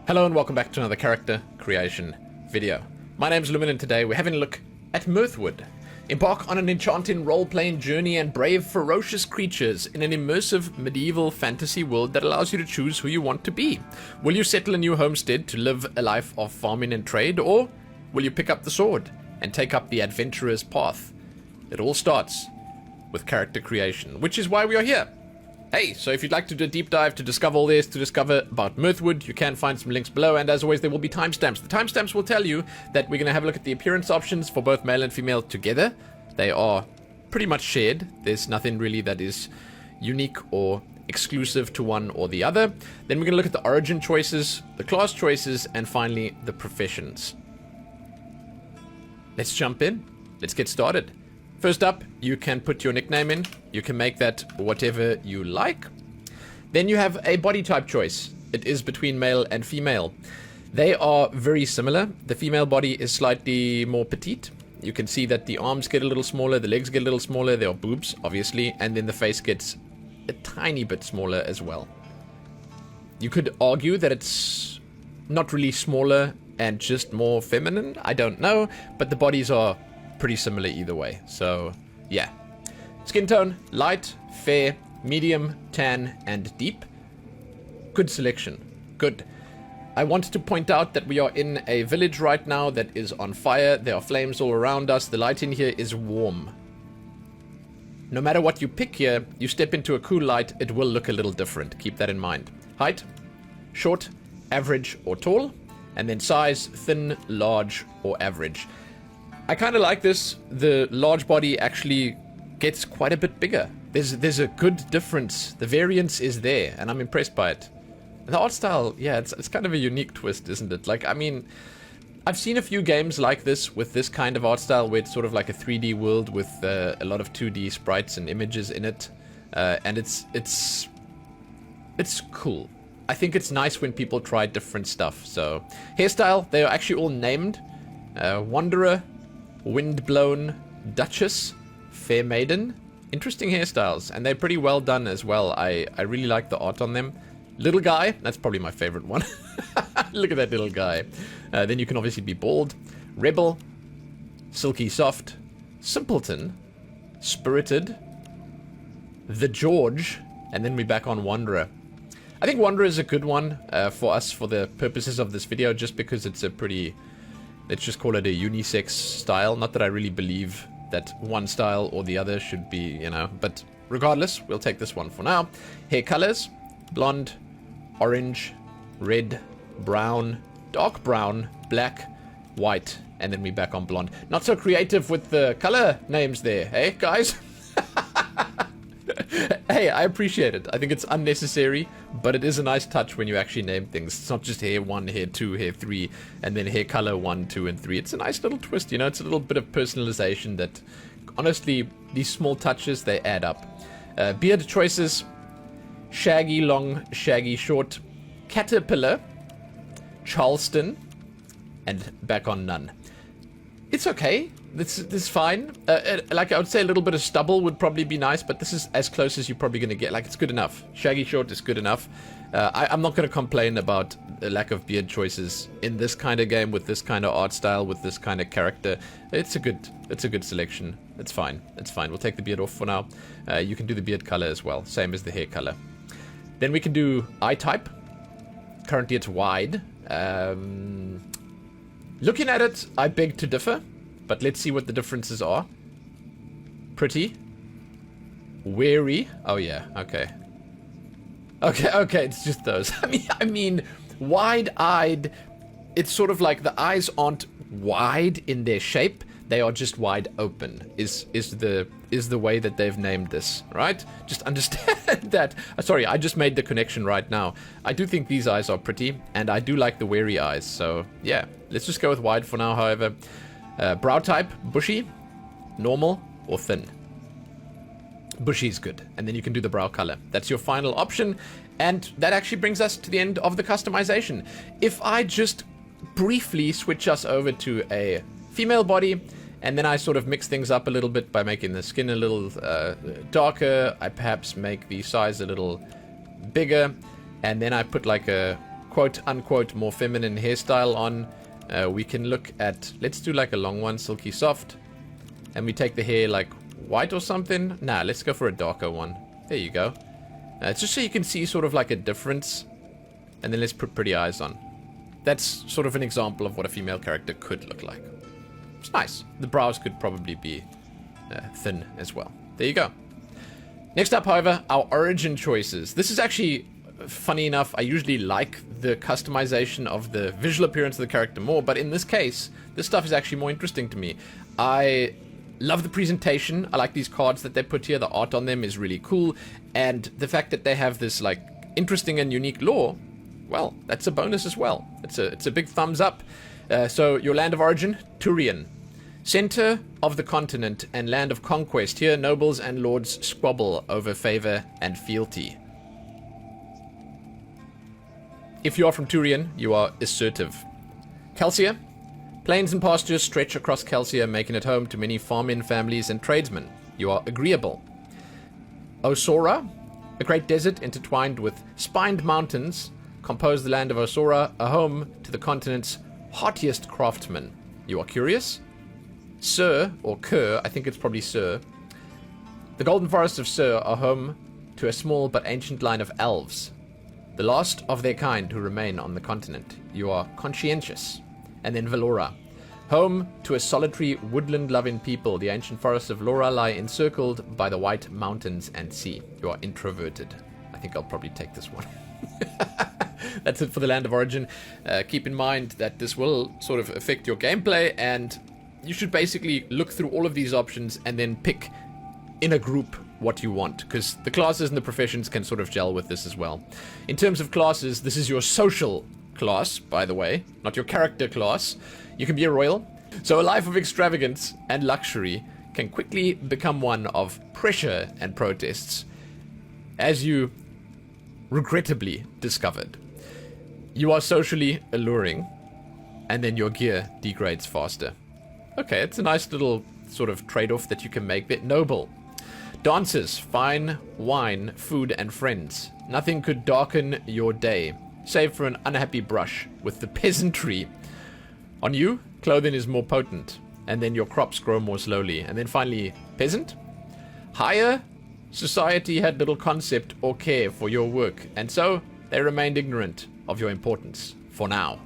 Hello and welcome back to another character creation video. My name's Lumin and today we're having a look at Mirthwood. Embark on an enchanting role-playing journey and brave ferocious creatures in an immersive medieval fantasy world that allows you to choose who you want to be. Will you settle a new homestead to live a life of farming and trade, or will you pick up the sword and take up the adventurer's path? It all starts with character creation, which is why we are here. Hey, so if you'd like to do a deep dive to discover all there is to discover about Mirthwood, you can find some links below, and as always there will be timestamps. The timestamps will tell you that we're going to have a look at the appearance options for both male and female together. They are pretty much shared. There's nothing really that is unique or exclusive to one or the other. Then we're going to look at the origin choices, the class choices, and finally the professions. Let's jump in. Let's get started. First up, you can put your nickname in. You can make that whatever you like. Then you have a body type choice. It is between male and female. They are very similar. The female body is slightly more petite. You can see that the arms get a little smaller, the legs get a little smaller, there are boobs, obviously, and then the face gets a tiny bit smaller as well. You could argue that it's not really smaller and just more feminine. I don't know, but the bodies are pretty similar either way. So yeah, skin tone: light, fair, medium, tan, and deep. Good selection. Good. I wanted to point out that we are in a village right now that is on fire. There are flames all around us. The light in here is warm. No matter what you pick here, you step into a cool light, it will look a little different. Keep that in mind. Height: short, average, or tall. And then size: thin, large, or average. I kind of like this. The large body actually gets quite a bit bigger. There's a good difference. The variance is there, and I'm impressed by it. The art style, yeah, it's kind of a unique twist, isn't it? Like, I mean, I've seen a few games like this with this kind of art style where it's sort of like a 3D world with a lot of 2D sprites and images in it, and it's cool. I think it's nice when people try different stuff. So, hairstyle, they are actually all named. Wanderer, Windblown, Duchess, Fair Maiden. Interesting hairstyles, and they're pretty well done as well. I really like the art on them. Little guy, that's probably my favorite one. Look at that little guy. Then you can obviously be bald. Rebel, Silky Soft, Simpleton, Spirited, The George, and then we're back on Wanderer. I think Wanderer is a good one for us for the purposes of this video, just because it's a pretty, let's just call it a unisex style. Not that I really believe that one style or the other should be, you know, but regardless, we'll take this one for now. Hair colors: blonde, orange, red, brown, dark brown, black, white, and then we back on blonde. Not so creative with the color names there, eh, guys? Hey, I appreciate it. I think it's unnecessary, but it is a nice touch when you actually name things. It's not just hair 1, hair 2, hair 3, and then hair color 1, 2, and 3. It's a nice little twist, you know? It's a little bit of personalization that, honestly, these small touches, they add up. Beard choices: shaggy long, shaggy short, caterpillar, Charleston, and back on none. It's okay. This is fine. Like, I would say a little bit of stubble would probably be nice, but this is as close as you're probably going to get. Like, it's good enough. Shaggy short is good enough. I'm not going to complain about the lack of beard choices in this kind of game with this kind of art style, with this kind of character. It's a good selection. It's fine. It's fine. We'll take the beard off for now. You can do the beard color as well, same as the hair color. Then we can do eye type. Currently it's wide. Looking at it, I beg to differ, but let's see what the differences are. Pretty. Wary. Oh yeah, okay. Okay, it's just those. I mean, wide-eyed, it's sort of like the eyes aren't wide in their shape, they are just wide open, is the way that they've named this, right? Just understand that. Sorry, I just made the connection right now. I do think these eyes are pretty, and I do like the wary eyes, so yeah. Let's just go with wide for now, however. Brow type: bushy, normal, or thin. Bushy is good, and then you can do the brow color. That's your final option, and that actually brings us to the end of the customization. If I just briefly switch us over to a female body, and then I sort of mix things up a little bit by making the skin a little darker. I perhaps make the size a little bigger, and then I put like a quote-unquote more feminine hairstyle on, we can look at, let's do like a long one, silky soft. And we take the hair like white or something. Nah, let's go for a darker one. There you go. It's just so you can see sort of like a difference. And then let's put pretty eyes on. That's sort of an example of what a female character could look like. It's nice. The brows could probably be thin as well. There you go. Next up, however, our origin choices. This is actually, funny enough, I usually like the customization of the visual appearance of the character more, but in this case, this stuff is actually more interesting to me. I love the presentation. I like these cards that they put here. The art on them is really cool, and the fact that they have this like interesting and unique lore, well, that's a bonus as well. It's a big thumbs up. So your land of origin, Turian. Center of the continent and land of conquest. Here, nobles and lords squabble over favor and fealty. If you are from Turian, you are assertive. Calcia. Plains and pastures stretch across Calcia, making it home to many farm-in families and tradesmen. You are agreeable. Osora. A great desert intertwined with spined mountains compose the land of Osora, a home to the continent's heartiest craftsmen. You are curious. Sur, or Kur, I think it's probably Sur. The golden forests of Sur are home to a small but ancient line of elves, the last of their kind who remain on the continent. You are conscientious. And then Velora, home to a solitary woodland-loving people. The ancient forests of Lora lie encircled by the white mountains and sea. You are introverted. I think I'll probably take this one. That's it for the land of origin. Keep in mind that this will sort of affect your gameplay, and you should basically look through all of these options and then pick in a group what you want, because the classes and the professions can sort of gel with this as well. In terms of classes, this is your social class, by the way, not your character class. You can be a royal. So a life of extravagance and luxury can quickly become one of pressure and protests, as you regrettably discovered. You are socially alluring, and then your gear degrades faster. Okay, it's a nice little sort of trade-off that you can make. Bit noble. Dancers, fine wine, food, and friends. Nothing could darken your day, save for an unhappy brush with the peasantry. On you, clothing is more potent, and then your crops grow more slowly. And then finally, peasant. Higher society had little concept or care for your work, and so they remained ignorant of your importance, for now.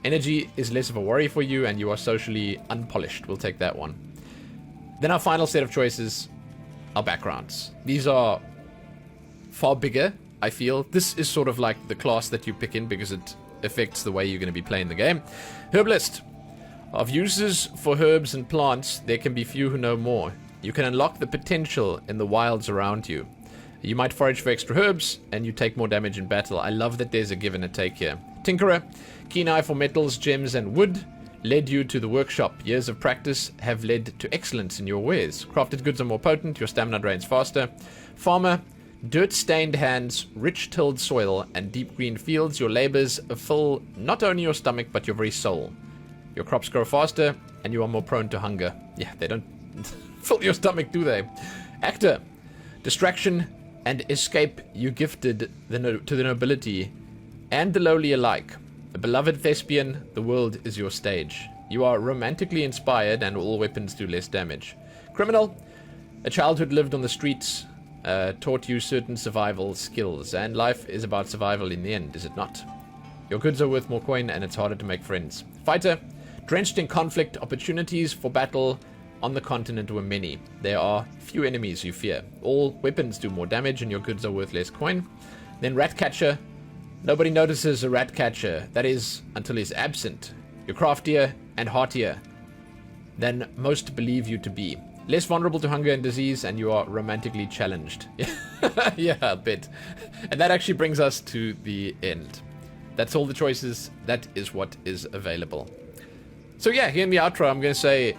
Energy is less of a worry for you, and you are socially unpolished. We'll take that one. Then our final set of choices, our backgrounds. These are far bigger, I feel. This is sort of like the class that you pick in because it affects the way you're going to be playing the game. Herbalist. Of uses for herbs and plants, there can be few who know more. You can unlock the potential in the wilds around you. You might forage for extra herbs, and you take more damage in battle. I love that there's a give and a take here. Tinkerer. Keen eye for metals, gems, and wood led you to the workshop. Years of practice have led to excellence in your wares. Crafted goods are more potent, your stamina drains faster. Farmer. Dirt-stained hands, rich tilled soil, and deep green fields. Your labors fill not only your stomach, but your very soul. Your crops grow faster, and you are more prone to hunger. Yeah, they don't fill your stomach, do they? Actor. Distraction and escape you gifted to the nobility and the lowly alike. A beloved thespian, the world is your stage. You are romantically inspired, and all weapons do less damage. Criminal. A childhood lived on the streets taught you certain survival skills, and life is about survival in the end, is it not? Your goods are worth more coin, and it's harder to make friends. Fighter. Drenched in conflict, opportunities for battle on the continent were many. There are few enemies you fear. All weapons do more damage, and your goods are worth less coin. Then Ratcatcher. Nobody notices a Ratcatcher. That is, until he's absent. You're craftier and heartier than most believe you to be. Less vulnerable to hunger and disease, and you are romantically challenged. Yeah, a bit. And that actually brings us to the end. That's all the choices. That is what is available. So yeah, here in the outro, I'm going to say,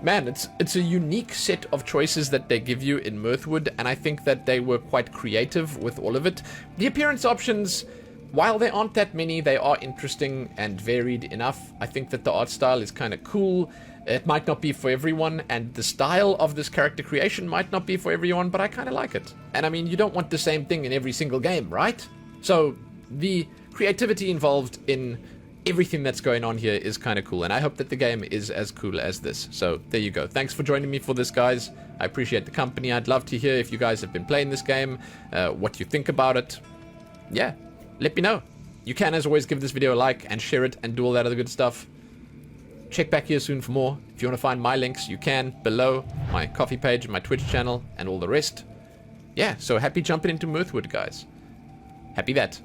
man, it's a unique set of choices that they give you in Mirthwood, and I think that they were quite creative with all of it. The appearance options, while there aren't that many, they are interesting and varied enough. I think that the art style is kind of cool. It might not be for everyone, and the style of this character creation might not be for everyone, but I kind of like it. And I mean, you don't want the same thing in every single game, right? So the creativity involved in everything that's going on here is kind of cool, and I hope that the game is as cool as this. So there you go. Thanks for joining me for this, guys. I appreciate the company. I'd love to hear if you guys have been playing this game, what you think about it. Yeah, let me know. You can, as always, give this video a like and share it and do all that other good stuff. Check back here soon for more. If you want to find my links, you can below, my coffee page, my Twitch channel, and all the rest. Yeah, so happy jumping into Mirthwood, guys. Happy that.